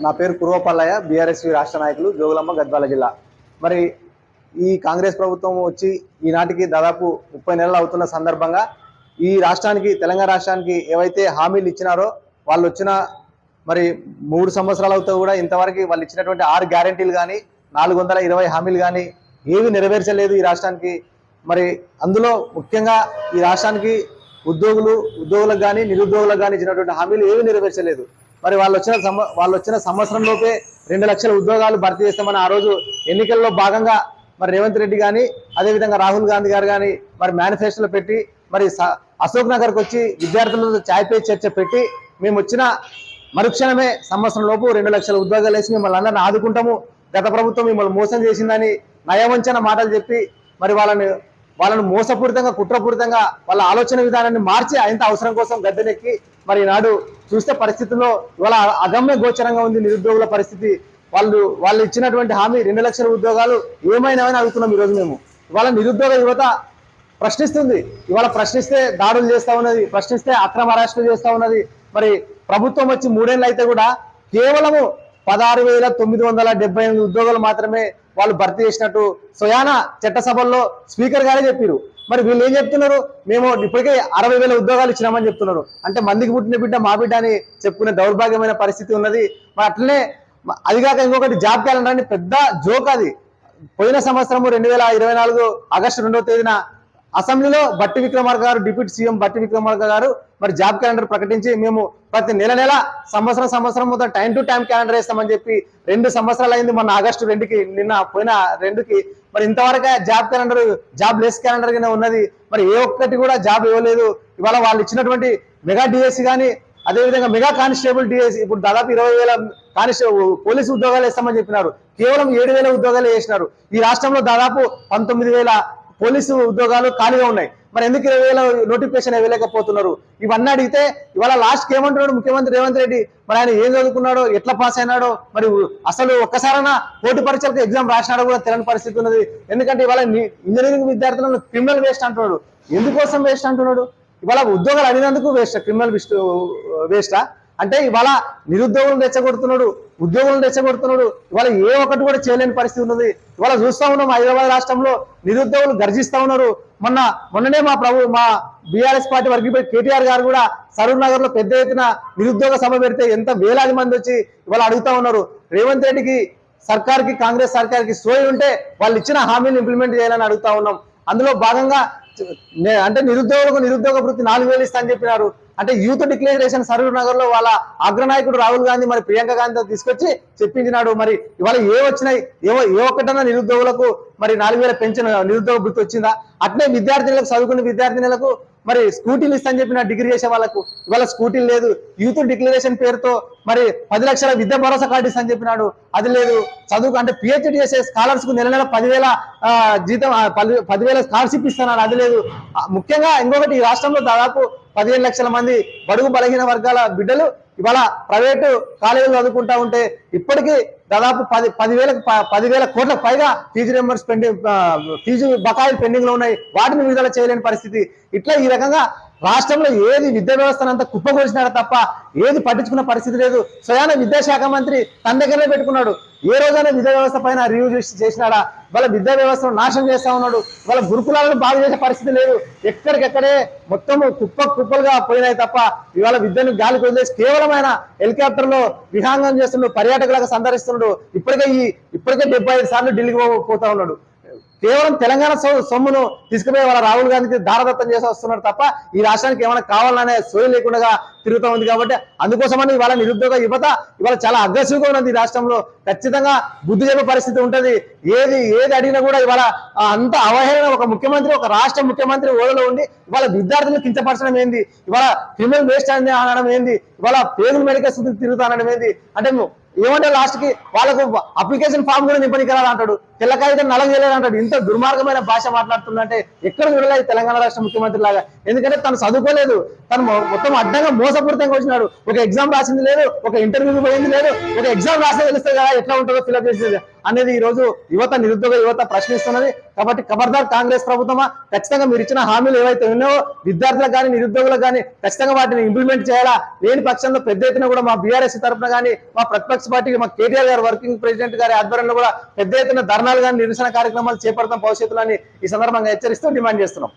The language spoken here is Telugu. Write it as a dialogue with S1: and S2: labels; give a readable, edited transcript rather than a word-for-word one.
S1: నా పేరు కుర్వపల్లయ్య, బీఆర్ఎస్వి రాష్ట్ర నాయకులు, జోగులాంబ గద్వాల జిల్లా. మరి ఈ కాంగ్రెస్ ప్రభుత్వం వచ్చి ఈనాటికి దాదాపు 30 నెలలు అవుతున్న సందర్భంగా ఈ రాష్ట్రానికి, తెలంగాణ రాష్ట్రానికి ఏవైతే హామీలు ఇచ్చినారో వాళ్ళు వచ్చిన మరి 3 సంవత్సరాలు అవుతా కూడా ఇంతవరకు వాళ్ళు ఇచ్చినటువంటి 6 గ్యారెంటీలు కానీ 420 హామీలు కానీ ఏవి నెరవేర్చలేదు ఈ రాష్ట్రానికి. మరి అందులో ముఖ్యంగా ఈ రాష్ట్రానికి ఉద్యోగులకు కానీ నిరుద్యోగులకు కానీ ఇచ్చినటువంటి హామీలు ఏవి నెరవేర్చలేదు. మరి వాళ్ళు వచ్చిన సంవత్సరంలోపే 2 లక్షల ఉద్యోగాలు భర్తీ చేస్తామని ఆ రోజు ఎన్నికల్లో భాగంగా మరి రేవంత్ రెడ్డి కానీ అదేవిధంగా రాహుల్ గాంధీ గారు కానీ మరి మేనిఫెస్టోలో పెట్టి మరి అశోక్ నగర్కి వచ్చి విద్యార్థులతో ఛాయ్ పే చర్చ పెట్టి మేము వచ్చిన మరుక్షణమే సంవత్సరం లోపు 2 లక్షల ఉద్యోగాలు వేసి మిమ్మల్ని అందరిని ఆదుకుంటాము, గత ప్రభుత్వం మిమ్మల్ని మోసం చేసిందని నయవంచన మాటలు చెప్పి మరి వాళ్ళను మోసపూరితంగా, కుట్రపూరితంగా వాళ్ళ ఆలోచన విధానాన్ని మార్చి ఆయన అవసరం కోసం గద్దెనెక్కి మరి నాడు చూస్తే పరిస్థితుల్లో ఇవాళ అగమ్య గోచరంగా ఉంది నిరుద్యోగుల పరిస్థితి. వాళ్ళు ఇచ్చినటువంటి హామీ 2 లక్షల ఉద్యోగాలు ఏమైనా అడుగుతున్నాం ఈరోజు మేము. ఇవాళ నిరుద్యోగ యువత ప్రశ్నిస్తుంది. ఇవాళ ప్రశ్నిస్తే దాడులు చేస్తూ ఉన్నది, ప్రశ్నిస్తే అక్రమ అరెస్టులు చేస్తూ ఉన్నది. మరి ప్రభుత్వం వచ్చి 3 ఏళ్ళు అయితే కూడా కేవలము 16,978 ఉద్యోగాలు మాత్రమే వాళ్ళు భర్తీ చేసినట్టు స్వయాన చట్టసభల్లో స్పీకర్ గారే చెప్పారు. మరి వీళ్ళు ఏం చెప్తున్నారు, మేము ఇప్పటికే 60,000 ఉద్యోగాలు ఇచ్చినామని చెప్తున్నారు. అంటే మందికి పుట్టిన బిడ్డ మా బిడ్డ అని చెప్పుకునే దౌర్భాగ్యమైన పరిస్థితి ఉన్నది. మరి అట్లనే అదిగాక ఇంకొకటి జాబ్ క్యాలెండర్ అని పెద్ద జోక్. అది పోయిన సంవత్సరము 2024 ఆగస్టు 2వ తేదీన అసెంబ్లీలో బట్టి విక్రమార్క గారు, డిప్యూటీ సీఎం బట్టి విక్రమార్క గారు మరి జాబ్ క్యాలెండర్ ప్రకటించి మేము ప్రతి నెల సంవత్సరం మొత్తం టైం టు టైం క్యాలెండర్ వేస్తామని చెప్పి 2 సంవత్సరాలు అయింది. మొన్న ఆగస్టు 2కి, నిన్న పోయిన 2కి మరి ఇంతవరకు job calendar, job less calendar గానే ఉన్నది. మరి ఏ ఒక్కటి కూడా జాబ్ ఇవ్వలేదు. ఇవాళ వాళ్ళు ఇచ్చినటువంటి మెగా డిఎస్సి కానీ అదేవిధంగా మెగా కానిస్టేబుల్ డిఎస్సి ఇప్పుడు దాదాపు 20,000 పోలీసు ఉద్యోగాలు వేస్తామని చెప్పినారు. కేవలం 7,000 ఉద్యోగాలు వేసినారు. ఈ రాష్ట్రంలో దాదాపు 19,000 పోలీసు ఉద్యోగాలు ఖాళీగా ఉన్నాయి. మరి ఎందుకు 20,000 నోటిఫికేషన్ ఇవ్వలేకపోతున్నారు? ఇవన్నీ అడిగితే ఇవాళ లాస్ట్కి ఏమంటున్నాడు ముఖ్యమంత్రి రేవంత్ రెడ్డి, మరి ఆయన ఏం చదువుకున్నాడో, ఎట్లా పాస్ అయినాడో, మరి అసలు ఒక్కసారైనా పోటీ పరీక్షలకు ఎగ్జామ్ రాసినాడో కూడా తెలియని పరిస్థితి ఉన్నది. ఎందుకంటే ఇవాళ ఇంజనీరింగ్ విద్యార్థులను క్రిమినల్ వేస్ట్ అంటున్నాడు. ఎందుకోసం వేస్ట్ అంటున్నాడు? ఇవాళ ఉద్యోగాలు అడిగినందుకు వేస్ట్, క్రిమినల్ వేస్టా? అంటే ఇవాళ నిరుద్యోగులను రెచ్చగొడుతున్నాడు, ఉద్యోగులను రెచ్చగొడుతున్నాడు. ఇవాళ ఏ ఒక్కటి కూడా చేయలేని పరిస్థితి ఉన్నది. ఇవాళ చూస్తా ఉన్నాం హైదరాబాద్ రాష్ట్రంలో నిరుద్యోగులు గర్జిస్తా ఉన్నారు. మొన్ననే మా బీఆర్ఎస్ పార్టీ వర్గీయ కేటీఆర్ గారు కూడా సరూర్ నగర్ లో పెద్ద ఎత్తున నిరుద్యోగ సభ పెడితే ఎంత వేలాది మంది వచ్చి ఇవాళ అడుగుతా ఉన్నారు. రేవంత్ రెడ్డికి సర్కార్కి, కాంగ్రెస్ సర్కార్కి సోయి ఉంటే వాళ్ళు ఇచ్చిన హామీని ఇంప్లిమెంట్ చేయాలని అడుగుతా ఉన్నాం. అందులో భాగంగా అంటే నిరుద్యోగ వృత్తి 4,000 ఇస్తా అని చెప్పినారు. అంటే యూత్ డిక్లరేషన్ సరూర్ నగర్ లో వాళ్ళ అగ్రనాయకుడు రాహుల్ గాంధీ మరి ప్రియాంక గాంధీతో తీసుకొచ్చి చెప్పించినాడు. మరి ఇవాళ వచ్చినాయి, ఏ ఒక్కటన్నా నిరుద్యోగులకు మరి 4,000 పెన్షన్ నిరుద్యోగ వృత్తి వచ్చిందా? అట్లే విద్యార్థినులకు, చదువుకున్న విద్యార్థినులకు మరి స్కూటీలు ఇస్తా అని చెప్పిన డిగ్రీ చేసే వాళ్ళకు ఇవాళ స్కూటీలు లేదు. యూత్ డిక్లరేషన్ పేరుతో మరి 10 లక్షల విద్యా భరోసా కార్డు ఇస్తా అని చెప్పినాడు, అది లేదు. చదువుకు అంటే పిహెచ్డి చేసే స్కాలర్స్ కు నెల 10,000 జీతం, 10,000 స్కాలర్షిప్ ఇస్తున్నాడు, అది లేదు. ముఖ్యంగా ఇంకొకటి, ఈ రాష్ట్రంలో దాదాపు 15 లక్షల మంది బడుగు బలహీన వర్గాల బిడ్డలు ఇవాళ ప్రైవేటు కాలేజీలు చదువుకుంటా ఉంటే ఇప్పటికీ దాదాపు 10,000 కోట్లకు పైగా ఫీజు బకాయిలు పెండింగ్ లో ఉన్నాయి. వాటిని విడుదల చేయలేని పరిస్థితి. ఇట్లా ఈ రకంగా రాష్ట్రంలో ఏది విద్యా వ్యవస్థను అంతా కుప్పగొలిచినాడు తప్ప ఏది పట్టించుకున్న పరిస్థితి లేదు. స్వయాన విద్యాశాఖ మంత్రి తన దగ్గరనే పెట్టుకున్నాడు. ఏ రోజైనా విద్యా వ్యవస్థ పైన రివ్యూ చేసినాడా? వాళ్ళ విద్యా వ్యవస్థను నాశనం చేస్తా ఉన్నాడు. వాళ్ళ గురుకులాలను బాగు చేసే పరిస్థితి లేదు. ఎక్కడికెక్కడే మొత్తము కుప్పలుగా పోయినాయి తప్ప ఇవాళ విద్యను గాలికి వదిలేసి కేవలం ఆయన హెలికాప్టర్ లో విహాంగం చేస్తున్నాడు, పర్యాటకులకు సందర్శిస్తున్నాడు. ఇప్పటికే 75 సార్లు ఢిల్లీకి పోతా ఉన్నాడు. కేవలం తెలంగాణ సొమ్మును తీసుకుపోయి వాళ్ళ రాహుల్ గాంధీకి దారదత్తం చేసి వస్తున్నారు తప్ప ఈ రాష్ట్రానికి ఏమైనా కావాలనే సోయి లేకుండా తిరుగుతూ ఉంది. కాబట్టి అందుకోసమని ఇవాళ నిరుద్యోగ యువత ఇవాళ చాలా అగ్రెసివ్ గా ఉన్నది. ఈ రాష్ట్రంలో ఖచ్చితంగా బుద్ధి చెప్పే పరిస్థితి ఉంటది. ఏది అడిగినా కూడా ఇవాళ అంత అవహేళన, ఒక ముఖ్యమంత్రి, ఒక రాష్ట్ర ముఖ్యమంత్రి ఓడలో ఉండి ఇవాళ విద్యార్థులను కించపరచడం ఏంది? ఇవాళ క్రిమినల్ వేస్ట్ అనడం ఏంది? ఇవాళ పేగులు మెడికల్ తిరుగుతా అనడం ఏంది? అంటే ఏమంటే లాస్ట్ కి వాళ్ళకు అప్లికేషన్ ఫామ్ కూడా నింపనికరాదు అంటాడు, తెల్లకాయితే నలం చేయలేదు అంటాడు. ఇంత దుర్మార్గమైన భాష మాట్లాడుతుందంటే ఎక్కడ చూడలేదు తెలంగాణ రాష్ట్ర ముఖ్యమంత్రి లాగా. ఎందుకంటే తను చదువుకోలేదు, తను మొత్తం అడ్డంగా మోసపూరితంగా వచ్చినాడు. ఒక ఎగ్జామ్ రాసింది లేదు, ఒక ఇంటర్వ్యూకి పోయింది లేదు, ఒక ఎగ్జామ్ రాస్తే తెలుస్తుంది కదా ఎట్లా ఉంటుందో ఫిల్అప్ చేసేది అనేది ఈ రోజు యువత, నిరుద్యోగ యువత ప్రశ్నిస్తున్నది. కాబట్టి ఖబర్దార్ కాంగ్రెస్ ప్రభుత్వమా, ఖచ్చితంగా మీరు ఇచ్చిన హామీలు ఏవైతే ఉన్నాయో విద్యార్థులకు కానీ నిరుద్యోగులకు కానీ ఖచ్చితంగా వాటిని ఇంప్లిమెంట్ చేయాలా. లేని పక్షంలో పెద్ద ఎత్తున కూడా మా బీఆర్ఎస్ తరఫున కానీ మా ప్రతిపక్ష పార్టీ మా కేటీఆర్ గారు వర్కింగ్ ప్రెసిడెంట్ గారి ఆధ్వర్యంలో కూడా పెద్ద ఎత్తున ధర్నాలు కానీ నిరసన కార్యక్రమాలు చేపడతాం భవిష్యత్తులో అని ఈ సందర్భంగా హెచ్చరిస్తూ డిమాండ్ చేస్తున్నాం.